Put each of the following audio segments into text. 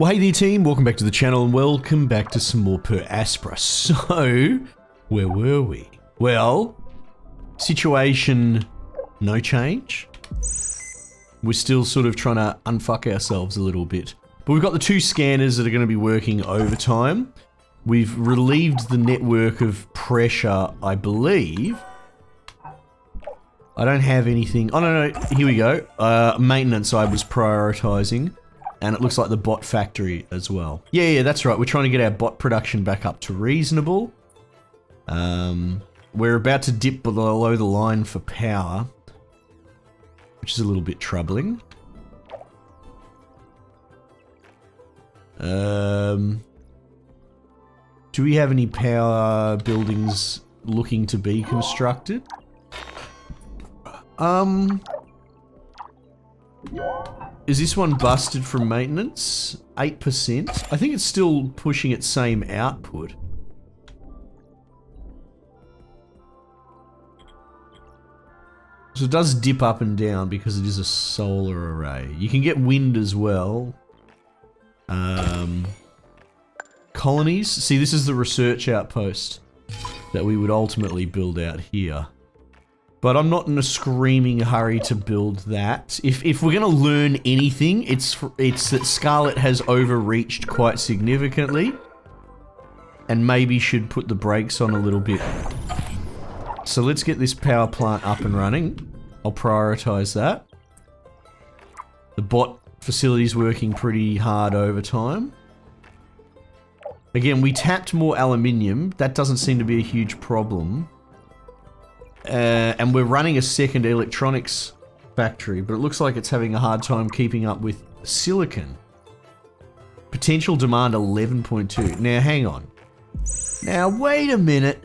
Well, hey there team, welcome back to the channel and welcome back to some more Per Aspera. So, where were we? Well, situation, no change. We're still sort of trying to unfuck ourselves a little bit. But we've got the two scanners that are going to be working overtime. We've relieved the network of pressure, I believe. I don't have anything. Oh, no, here we go. Maintenance I was prioritizing. And it looks like the bot factory as well. Yeah, that's right. We're trying to get our bot production back up to reasonable. We're about to dip below the line for power, which is a little bit troubling. Do we have any power buildings looking to be constructed? Is this one busted from maintenance? 8%? I think it's still pushing its same output. So it does dip up and down because it is a solar array. You can get wind as well. Colonies? See, this is the research outpost that we would ultimately build out here. But I'm not in a screaming hurry to build that. If we're going to learn anything, it's that Scarlet has overreached quite significantly. And maybe should put the brakes on a little bit. So let's get this power plant up and running. I'll prioritize that. The bot facility's working pretty hard overtime. Again, we tapped more aluminium. That doesn't seem to be a huge problem. And we're running a second electronics factory, but it looks like it's having a hard time keeping up with silicon. Potential demand 11.2. Now, hang on. Now, wait a minute.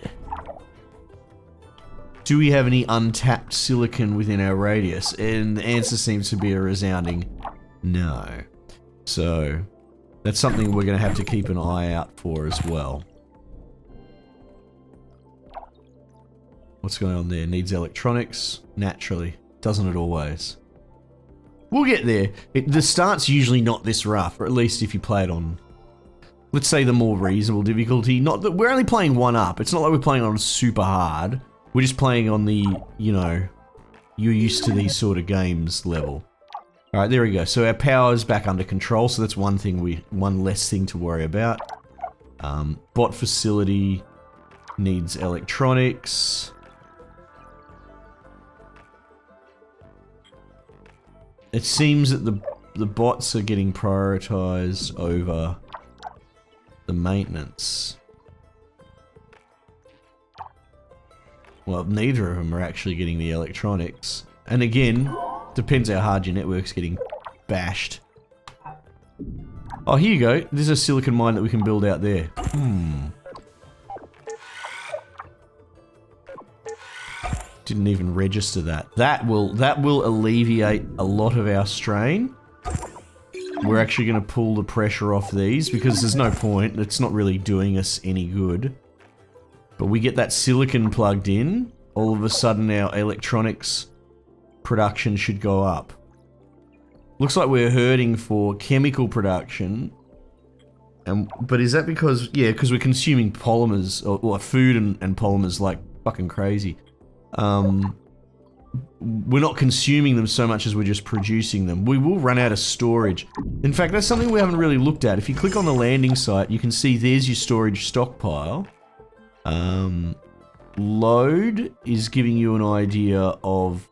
Do we have any untapped silicon within our radius? And the answer seems to be a resounding no. So, that's something we're going to have to keep an eye out for as well. What's going on there? Needs electronics? Naturally. Doesn't it always? We'll get there. The start's usually not this rough, or at least if you play it on, let's say, the more reasonable difficulty. Not that we're only playing one up. It's not like we're playing on super hard. We're just playing on the, you know, you're used to these sort of games level. Alright, there we go. So our power's back under control, so that's one less thing to worry about. Bot facility needs electronics. It seems that the bots are getting prioritized over the maintenance. Well, neither of them are actually getting the electronics. And again, depends how hard your network's getting bashed. Oh, here you go. There's a silicon mine that we can build out there. Didn't even register that. That will alleviate a lot of our strain. We're actually going to pull the pressure off these because there's no point. It's not really doing us any good. But we get that silicon plugged in, all of a sudden our electronics production should go up. Looks like we're hurting for chemical production. But is that because, yeah, because we're consuming polymers, or food and polymers like fucking crazy. We're not consuming them so much as we're just producing them. We will run out of storage. In fact, that's something we haven't really looked at. If you click on the landing site, you can see there's your storage stockpile. Load is giving you an idea of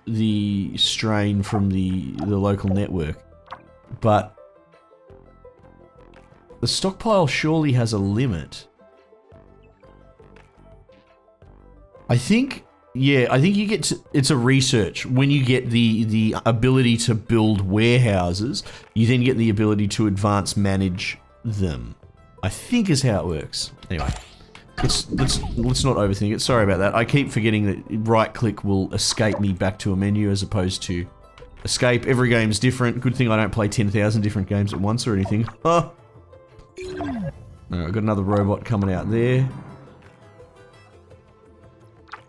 the strain from the local network. But the stockpile surely has a limit. I think you get to, it's a research. When you get the ability to build warehouses, you then get the ability to advance manage them. I think is how it works. Anyway, let's not overthink it. Sorry about that. I keep forgetting that right click will escape me back to a menu as opposed to escape. Every game's different. Good thing I don't play 10,000 different games at once or anything. Alright, got another robot coming out there.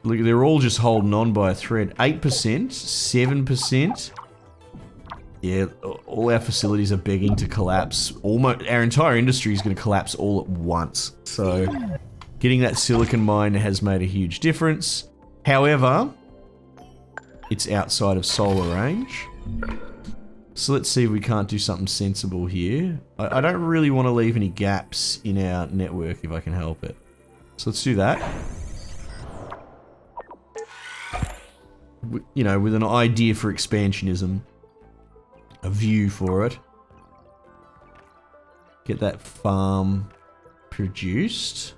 Look, they're all just holding on by a thread. 8%, 7%. Yeah, all our facilities are begging to collapse. Almost our entire industry is going to collapse all at once. So getting that silicon mine has made a huge difference. However, it's outside of solar range. So let's see if we can't do something sensible here. I don't really want to leave any gaps in our network if I can help it. So let's do that. You know, with an idea for expansionism. A view for it. Get that farm produced.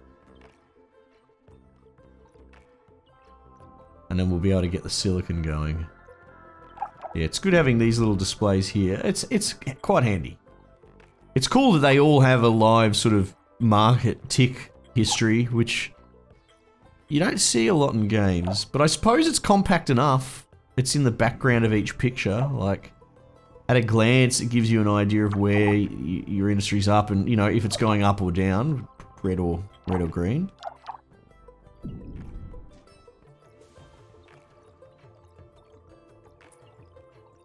And then we'll be able to get the silicon going. Yeah, it's good having these little displays here. It's quite handy. It's cool that they all have a live sort of market tick history, which you don't see a lot in games. But I suppose it's compact enough. It's in the background of each picture. Like, at a glance, it gives you an idea of where your industry's up and, you know, if it's going up or down, red or green.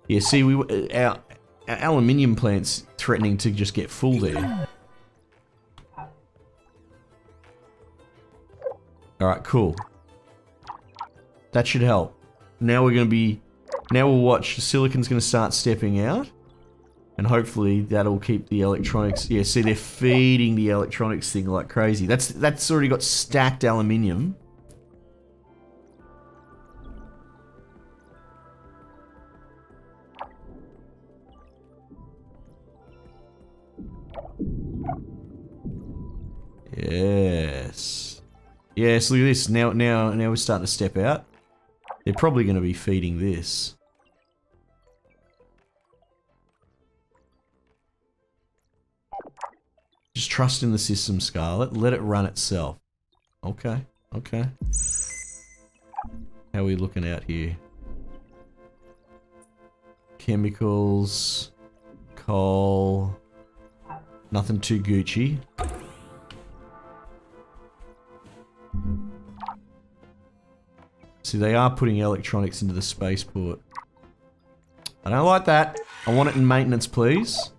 Yeah, see, our aluminium plant's threatening to just get full there. Alright, cool. That should help. Now we're going to be... Now we'll watch. The silicon's going to start stepping out. And hopefully that'll keep the electronics... Yeah, see, they're feeding the electronics thing like crazy. That's already got stacked aluminium. Yes. Yes, look at this. Now we're starting to step out. They're probably going to be feeding this. Just trust in the system, Scarlet. Let it run itself. Okay, okay. How are we looking out here? Chemicals, coal, nothing too Gucci. See, they are putting electronics into the spaceport. I don't like that. I want it in maintenance, please.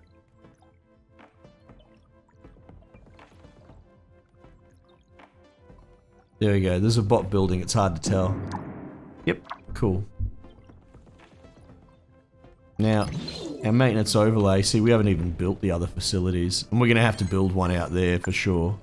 There we go. There's a bot building. It's hard to tell. Yep. Cool. Now, our maintenance overlay. See, we haven't even built the other facilities. And we're going to have to build one out there for sure.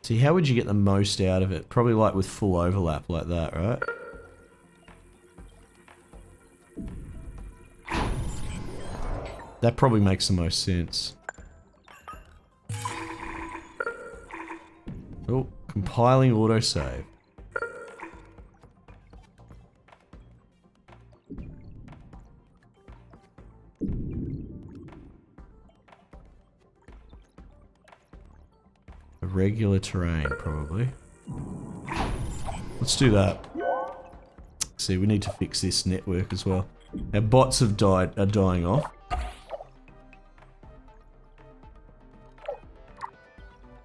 See, how would you get the most out of it? Probably like with full overlap like that, right? That probably makes the most sense. Oh, compiling autosave. Regular terrain, probably. Let's do that. See, we need to fix this network as well. Our bots are dying off. At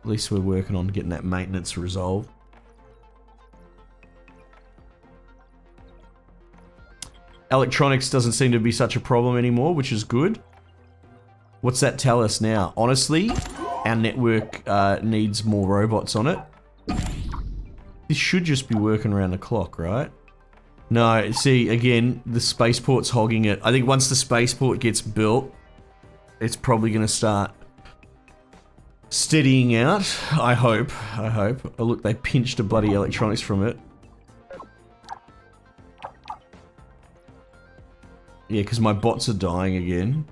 least we're working on getting that maintenance resolved. Electronics doesn't seem to be such a problem anymore, which is good. What's that tell us now? Honestly, our network needs more robots on it. This should just be working around the clock, right? No, see, again, the spaceport's hogging it. I think once the spaceport gets built, it's probably going to start steadying out. I hope. Oh, look, they pinched a bloody electronics from it. Yeah, because my bots are dying again.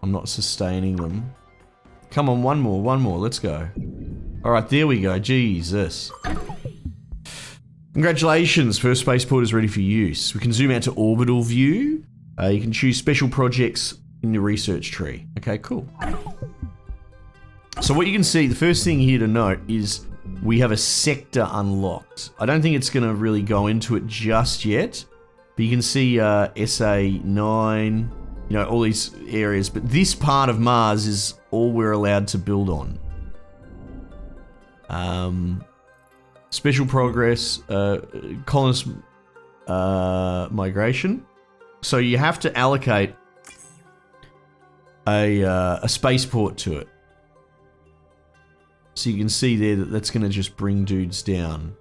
I'm not sustaining them. Come on, one more, let's go. Alright, there we go, Jesus. Congratulations, first spaceport is ready for use. We can zoom out to orbital view. You can choose special projects in the research tree. Okay, cool. So what you can see, the first thing here to note is we have a sector unlocked. I don't think it's going to really go into it just yet, But you can see SA9, you know, all these areas. But this part of Mars is all we're allowed to build on. Special progress, colonist migration. So you have to allocate a spaceport to it. So you can see there that that's going to just bring dudes down.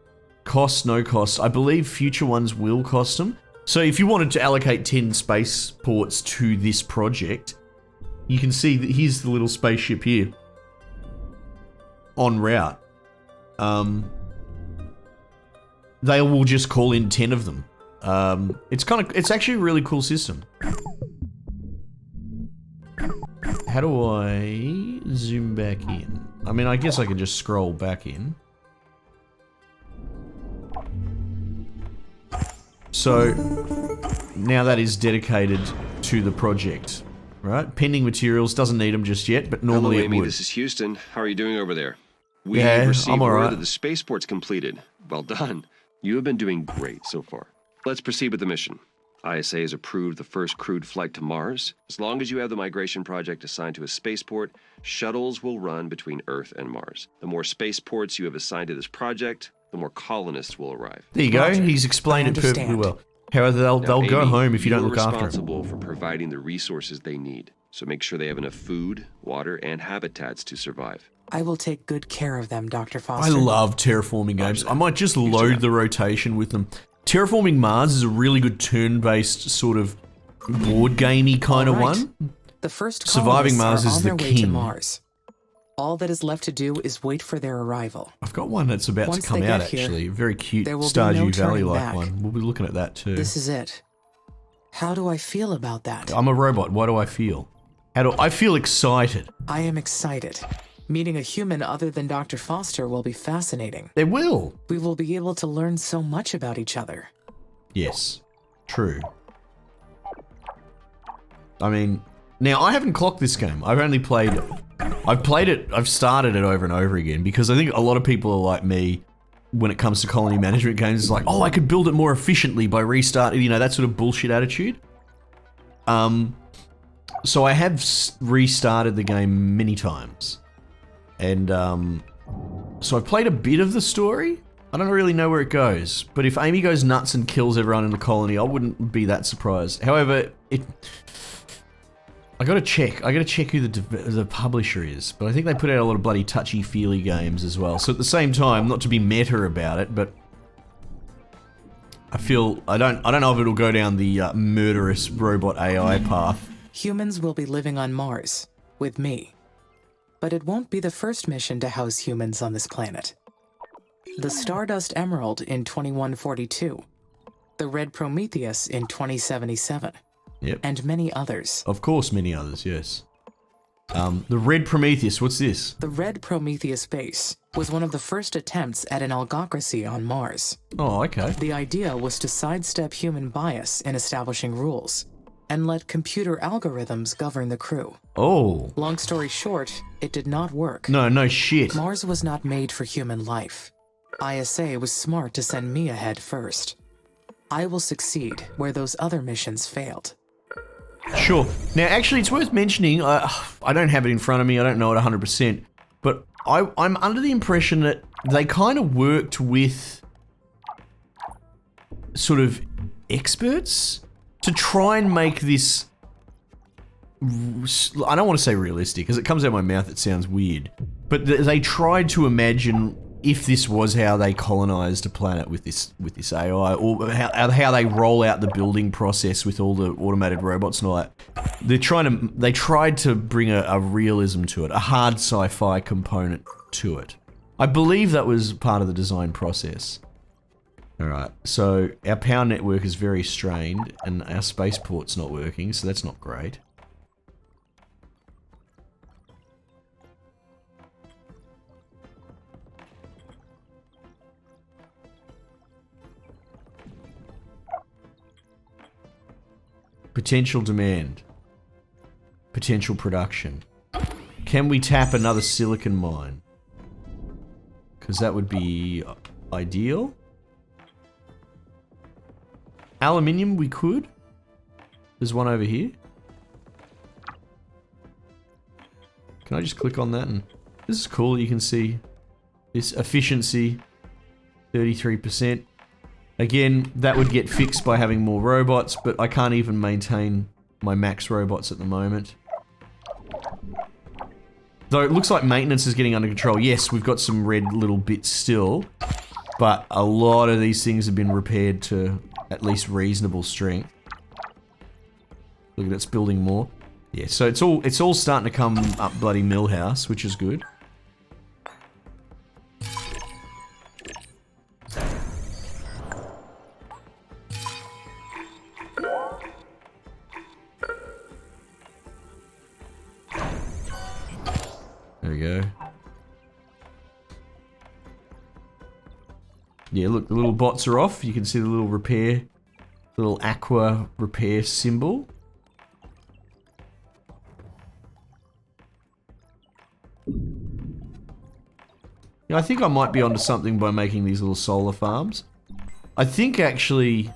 Cost, no cost. I believe future ones will cost them. So if you wanted to allocate 10 spaceports to this project, you can see that here's the little spaceship here. En route. They will just call in 10 of them. It's actually a really cool system. How do I zoom back in? I mean, I guess I can just scroll back in. So, now that is dedicated to the project, right? Pending materials, doesn't need them just yet, but normally Hello, it Amy, would. this is Houston. How are you doing over there? We Yeah, received I'm word alright. that the spaceport's completed. Well done. You have been doing great so far. Let's proceed with the mission. ISA has approved the first crewed flight to Mars. As long as you have the migration project assigned to a spaceport, shuttles will run between Earth and Mars. The more spaceports you have assigned to this project, the more colonists will arrive. There you go, Roger. he's explained I it perfectly understand. well. However, they'll Now, go Amy, home if you don't you're look after them. responsible for providing the resources they need. So make sure they have enough food, water, and habitats to survive. I will take good care of them, Dr. I Foster. love terraforming games. I might just load the rotation with them. Terraforming Mars is a really good turn-based sort of board gamey kind of All right. one. The first Surviving colonists Mars are is on the their way to king. Mars. All that is left to do is wait for their arrival. I've got one that's about Once to come they out get here, actually. A very cute there will be Stardew no Valley turning like back. one. We'll be looking at that too. This is it. How do I feel about that? I'm a robot. Why do I feel? I feel excited. I am excited. Meeting a human other than Dr. Foster will be fascinating. They will. We will be able to learn so much about each other. Yes. True. I mean, now I haven't clocked this game. I've only played it. I've started it over and over again because I think a lot of people are like me when it comes to colony management games. It's like, oh, I could build it more efficiently by restarting, you know, that sort of bullshit attitude. So I have restarted the game many times. And, so I've played a bit of the story. I don't really know where it goes, but if Amy goes nuts and kills everyone in the colony, I wouldn't be that surprised. However, I gotta check who the publisher is, but I think they put out a lot of bloody touchy-feely games as well. So at the same time, not to be meta about it, but I don't know if it'll go down the murderous robot AI path. Humans will be living on Mars, with me. But it won't be the first mission to house humans on this planet. The Stardust Emerald in 2142, the Red Prometheus in 2077, Yep. and many others. Of course, many others, yes. The Red Prometheus, what's this? The Red Prometheus base was one of the first attempts at an algocracy on Mars. Oh, okay. The idea was to sidestep human bias in establishing rules and let computer algorithms govern the crew. Oh. Long story short, it did not work. No shit. Mars was not made for human life. ISA was smart to send me ahead first. I will succeed where those other missions failed. Sure. Now, actually, it's worth mentioning, I don't have it in front of me, I don't know it 100%, but I'm under the impression that they kind of worked with sort of experts to try and make this, I don't want to say realistic, because it comes out of my mouth, it sounds weird, but they tried to imagine if this was how they colonized a planet with this AI, or how they roll out the building process with all the automated robots and all that. They tried to bring a realism to it, a hard sci-fi component to it. I believe that was part of the design process. Alright, so our power network is very strained, and our spaceport's not working, so that's not great. Potential demand. Potential production. Can we tap another silicon mine? Because that would be ideal. Aluminium, we could. There's one over here. Can I just click on that? And this is cool. You can see this efficiency, 33%. Again, that would get fixed by having more robots, but I can't even maintain my max robots at the moment. Though it looks like maintenance is getting under control. Yes, we've got some red little bits still, but a lot of these things have been repaired to at least reasonable strength. Look at it's building more. Yeah, so it's all starting to come up bloody Millhouse, which is good. There we go. Yeah, look, the little bots are off. You can see the little repair, little aqua repair symbol. Yeah, I think I might be onto something by making these little solar farms. I think actually,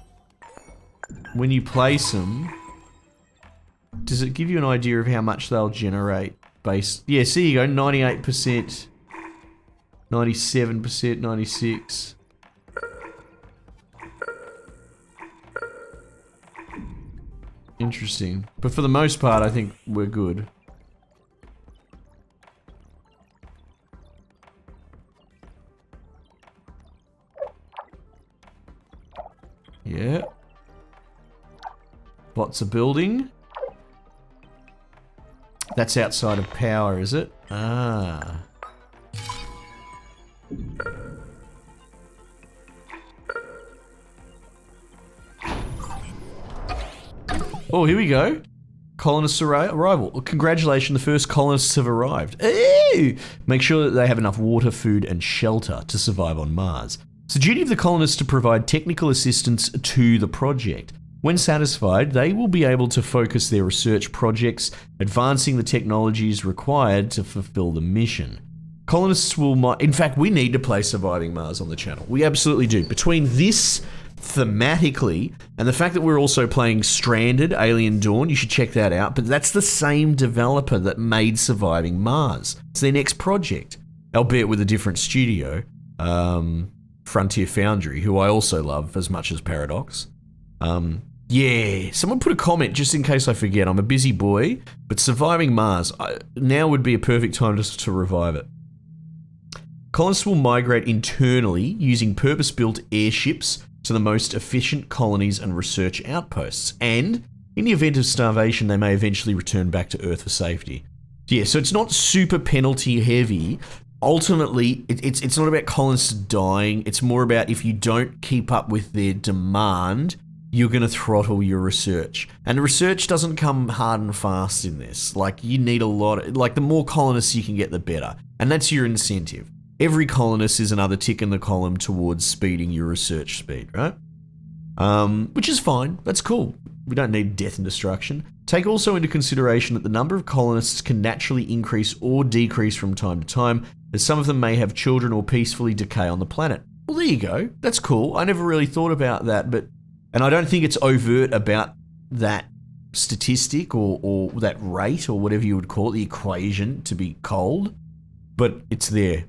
when you place them, does it give you an idea of how much they'll generate? Yeah, see you go, 98%, 97%, 96%. Interesting. But for the most part, I think we're good. Yeah. Bots are building. That's outside of power, is it? Ah. Oh, here we go. Colonists arrival. Well, congratulations, the first colonists have arrived. Ew! Make sure that they have enough water, food, and shelter to survive on Mars. It's the duty of the colonists to provide technical assistance to the project. When satisfied, they will be able to focus their research projects, advancing the technologies required to fulfill the mission. Colonists will... In fact, we need to play Surviving Mars on the channel. We absolutely do. Between this thematically and the fact that we're also playing Stranded, Alien Dawn, you should check that out. But that's the same developer that made Surviving Mars. It's their next project, albeit with a different studio. Frontier Foundry, who I also love as much as Paradox. Yeah, someone put a comment just in case I forget. I'm a busy boy, but Surviving Mars, now would be a perfect time to revive it. Colonists will migrate internally using purpose-built airships to the most efficient colonies and research outposts, and in the event of starvation, they may eventually return back to Earth for safety. Yeah, so it's not super penalty heavy. Ultimately, it's not about colonists dying. It's more about if you don't keep up with their demand, you're going to throttle your research. And research doesn't come hard and fast in this. Like, you need a lot like, the more colonists you can get, the better. And that's your incentive. Every colonist is another tick in the column towards speeding your research speed, right? Which is fine. That's cool. We don't need death and destruction. Take also into consideration that the number of colonists can naturally increase or decrease from time to time, as some of them may have children or peacefully decay on the planet. Well, there you go. That's cool. I never really thought about that, and I don't think it's overt about that statistic or that rate or whatever you would call it, the equation to be cold, but it's there.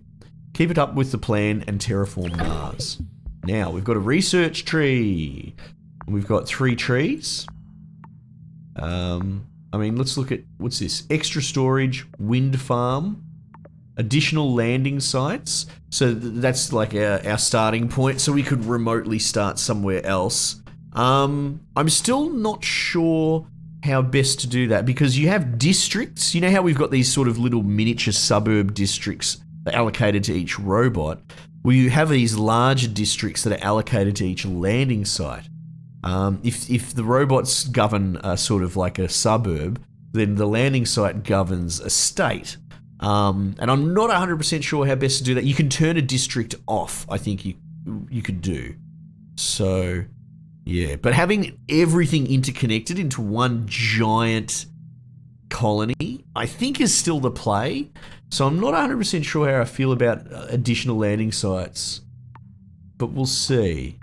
Keep it up with the plan and terraform Mars. Now, we've got a research tree. We've got 3 trees. I mean, let's look at, what's this? Extra storage, wind farm, additional landing sites. So that's like our starting point, so we could remotely start somewhere else. I'm still not sure how best to do that, because you have districts. You know how we've got these sort of little miniature suburb districts allocated to each robot? Well, you have these larger districts that are allocated to each landing site. If the robots govern a sort of like a suburb, then the landing site governs a state. And I'm not 100% sure how best to do that. You can turn a district off, I think you could do. So, yeah. But having everything interconnected into one giant colony, I think is still the play. So I'm not 100% sure how I feel about additional landing sites. But we'll see.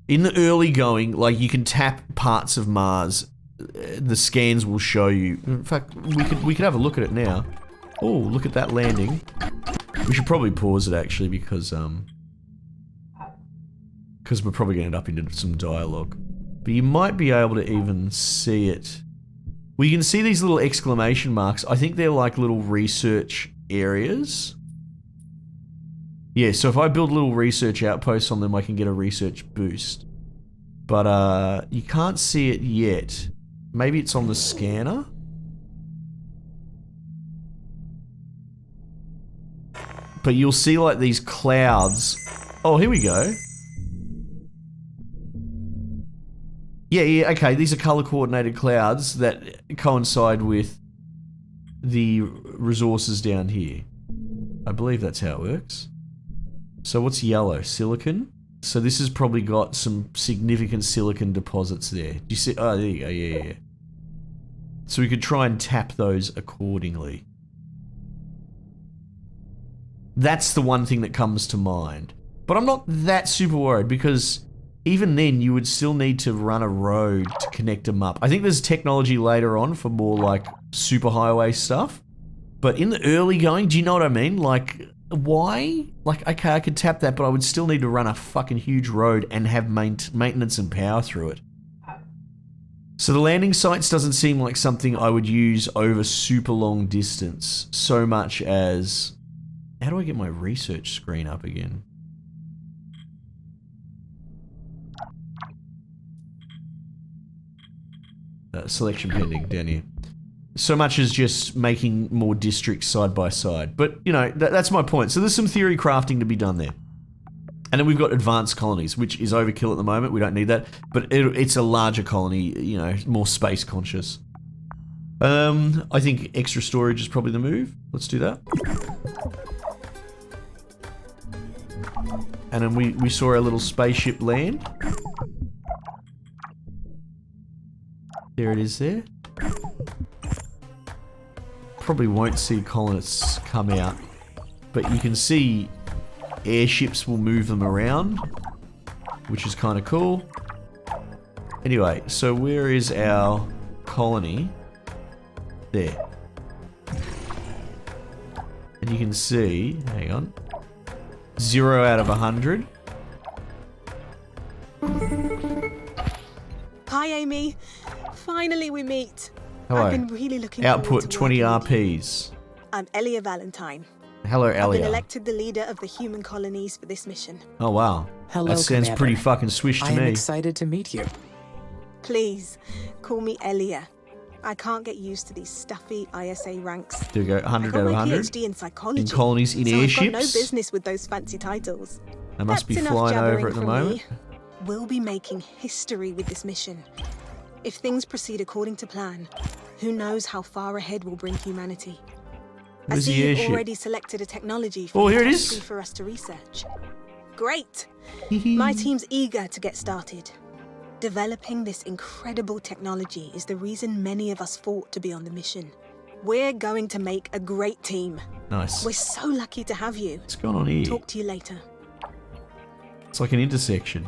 In the early going, like, you can tap parts of Mars. The scans will show you. In fact, we could have a look at it now. Oh, look at that landing. We should probably pause it actually because we're probably going to end up into some dialogue. But you might be able to even see it. We can see these little exclamation marks. I think they're like little research areas. Yeah, so if I build little research outposts on them, I can get a research boost. But you can't see it yet. Maybe it's on the scanner? But you'll see like these clouds. Oh, here we go. Yeah, okay, these are color-coordinated clouds that coincide with the resources down here. I believe that's how it works. So what's yellow? Silicon? So this has probably got some significant silicon deposits there. Do you see? Oh, there you go, yeah. So we could try and tap those accordingly. That's the one thing that comes to mind. But I'm not that super worried because even then you would still need to run a road to connect them up. I think there's technology later on for more like superhighway stuff. But in the early going, do you know what I mean? Like, why? Like, okay, I could tap that, but I would still need to run a fucking huge road and have maintenance and power through it. So the landing sites doesn't seem like something I would use over super long distance so much as... How do I get my research screen up again? Selection pending, down here. So much as just making more districts side by side. But, you know, that's my point. So there's some theory crafting to be done there. And then we've got advanced colonies, which is overkill at the moment. We don't need that. But it's a larger colony, you know, more space conscious. I think extra storage is probably the move. Let's do that. And then we saw our little spaceship land. There it is there. Probably won't see colonists come out, but you can see airships will move them around, which is kind of cool. Anyway, so where is our colony? There. And you can see, hang on, 0 out of 100. Hi, Amy. Finally we meet. Hello. I've been really looking forward Output to 20 working with you. RPs. I'm Elia Valentine. Hello, I've been Elia. elected the leader of the human colonies for this mission. Oh, wow. Hello, That sounds Commander. pretty fucking swish to I am me. excited to meet you. Please, call me Elia. I can't get used to these stuffy ISA ranks. There we go, I 100 got out of my 100. PhD in psychology. In colonies in so airships. I've got no business with those fancy titles. They must be That's enough flying over jabbering at the from moment. me. We'll be making history with this mission. If things proceed according to plan, who knows how far ahead we'll bring humanity. I Where's the see you've airship? already selected a technology Oh, for here it industry is. for us to research. Great! My team's eager to get started. Developing this incredible technology is the reason many of us fought to be on the mission. We're going to make a great team. Nice. We're so lucky to have you. What's going on here? Talk to you later. It's like an intersection.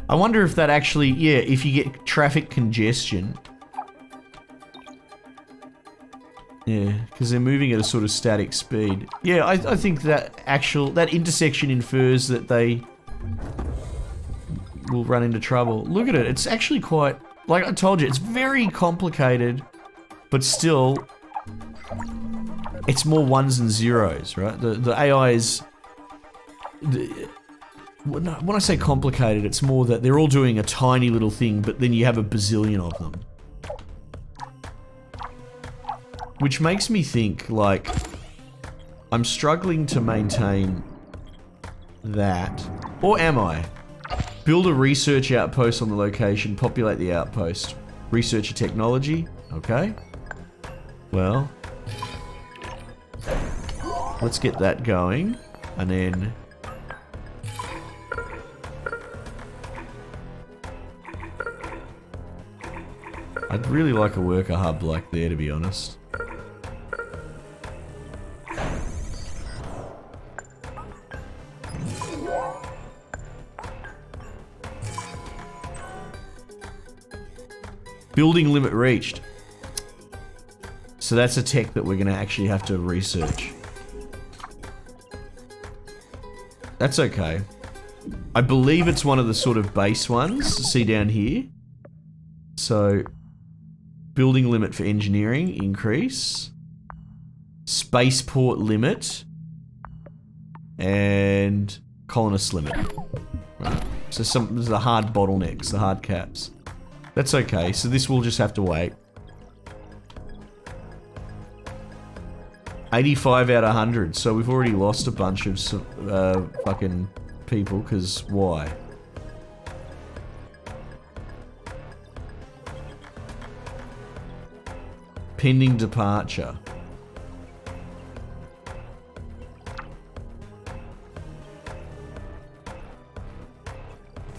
I wonder if that actually, yeah, if you get traffic congestion. Yeah, because they're moving at a sort of static speed. Yeah, I think that intersection infers that they will run into trouble. Look at it, it's actually quite, like I told you, it's very complicated, but still, it's more ones and zeros, right? The AI is... When I say complicated, it's more that they're all doing a tiny little thing, but then you have a bazillion of them. Which makes me think, like, I'm struggling to maintain that. Or am I? Build a research outpost on the location, populate the outpost. Research a technology, okay. Well, let's get that going, and then... I'd really like a worker hub like there, to be honest. Building limit reached. So that's a tech that we're going to actually have to research. That's okay. I believe it's one of the sort of base ones. See down here? So, building limit for engineering, increase. Spaceport limit. And colonist limit. Right. So some the hard bottlenecks, the hard caps. That's okay, so this will just have to wait. 85 out of 100, so we've already lost a bunch of fucking people, because why? Pending departure.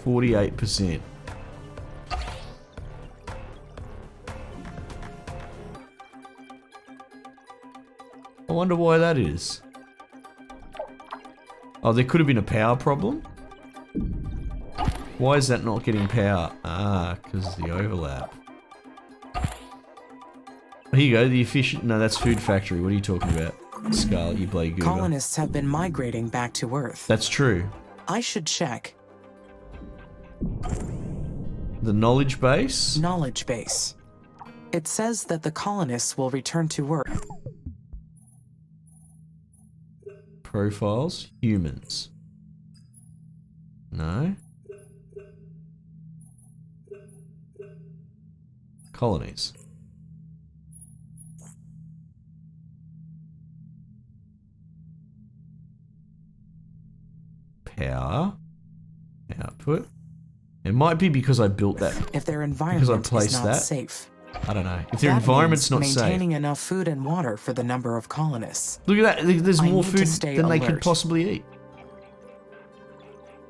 %. I wonder why that is. Oh, there could have been a power problem? Why is that not getting power? Ah, because of the overlap. Here you go, the efficient... No, that's food factory. What are you talking about? Scarlet, you bloody goober. Colonists have been migrating back to Earth. That's true. I should check. The knowledge base? Knowledge base. It says that the colonists will return to Earth. Profiles, humans. No. Colonies. Power. Output. It might be because I built that. If their environment placed is not that. safe. I don't know. If their That environment's means not safe. maintaining enough food and water for the number of colonists. Look at that. There's I more need to food stay than they could alert. possibly eat.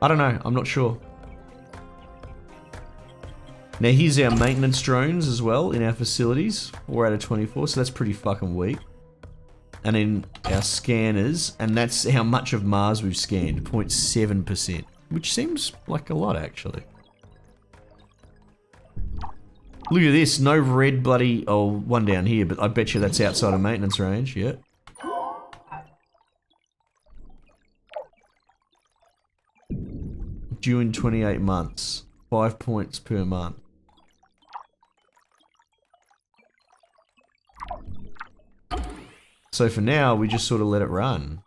I don't know. I'm not sure. Now here's our maintenance drones as well in our facilities. 4 out of 24, so that's pretty fucking weak. And then our scanners, and that's how much of Mars we've scanned, 0.7%. Which seems like a lot, actually. Look at this, no red bloody... Oh, one down here, but I bet you that's outside of maintenance range, yeah. Due in 28 months. 5 points per month. So for now, we just sort of let it run.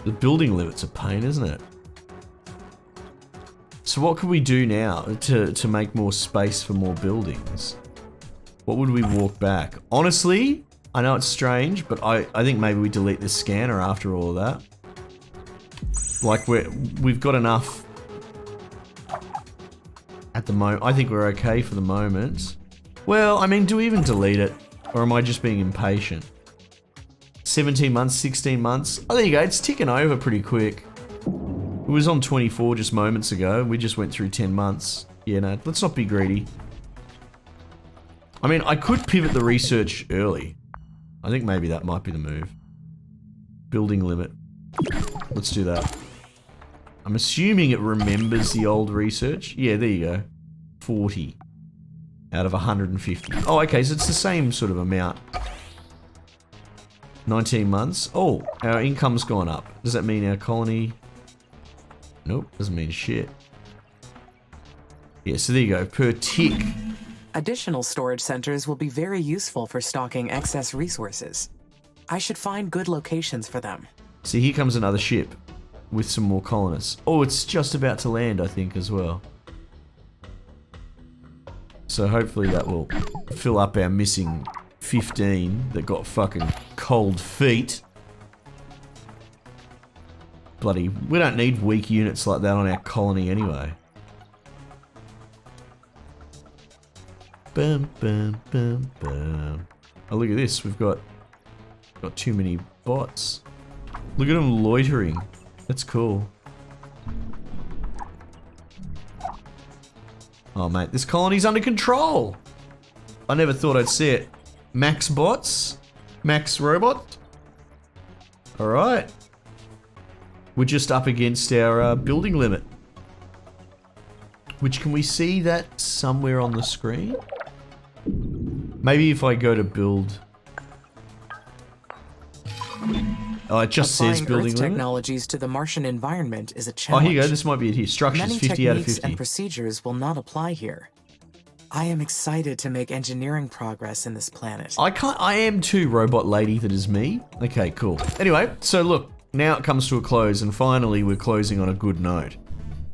The building limit's a pain, isn't it? So what could we do now to make more space for more buildings? What would we walk back? Honestly, I know it's strange, but I think maybe we delete this scanner after all of that. Like we've got enough at the moment. I think we're okay for the moment. Well, I mean, do we even delete it? Or am I just being impatient? 17 months, 16 months. Oh, there you go. It's ticking over pretty quick. It was on 24 just moments ago. We just went through 10 months. Yeah, no, let's not be greedy. I mean, I could pivot the research early. I think maybe that might be the move. Building limit. Let's do that. I'm assuming it remembers the old research. Yeah, there you go. 40 out of 150. Oh, okay, so it's the same sort of amount. 19 months. Oh, our income's gone up. Does that mean our colony... Nope, doesn't mean shit. Yeah, so there you go. Per tick. Additional storage centers will be very useful for stocking excess resources. I should find good locations for them. See, here comes another ship with some more colonists. Oh, it's just about to land, I think, as well. So hopefully that will fill up our missing 15 that got fucking cold feet. Bloody, we don't need weak units like that on our colony anyway. Bum, bum, bum, bum. Oh, look at this. We've got too many bots. Look at them loitering. That's cool. Oh, mate, this colony's under control. I never thought I'd see it. Max bots? Max robot? Alright. We're just up against our building limit. Which, can we see that somewhere on the screen? Maybe if I go to build... Oh, it just says building Earth limit. technologies to the Martian environment is a Oh, challenge. here you go. This might be it here. Structures, Many 50 out of techniques 50. and procedures will not apply here. I am excited to make engineering progress in this planet. I am too, robot lady that is me. Okay, cool. Anyway, so look, now it comes to a close, and finally we're closing on a good note.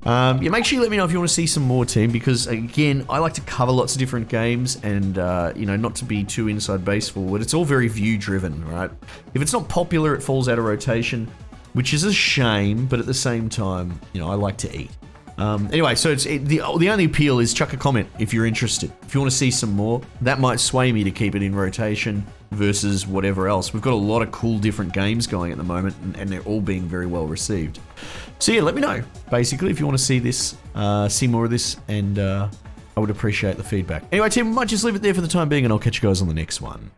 Yeah, make sure you let me know if you want to see some more, team, because again, I like to cover lots of different games and, you know, not to be too inside baseball, but it's all very view driven, right? If it's not popular, it falls out of rotation, which is a shame, but at the same time, you know, I like to eat. Anyway, so the only appeal is chuck a comment if you're interested. If you want to see some more, that might sway me to keep it in rotation versus whatever else. We've got a lot of cool different games going at the moment, and they're all being very well received. So yeah, let me know, basically, if you want to see this, see more of this, and I would appreciate the feedback. Anyway, team, we might just leave it there for the time being, and I'll catch you guys on the next one.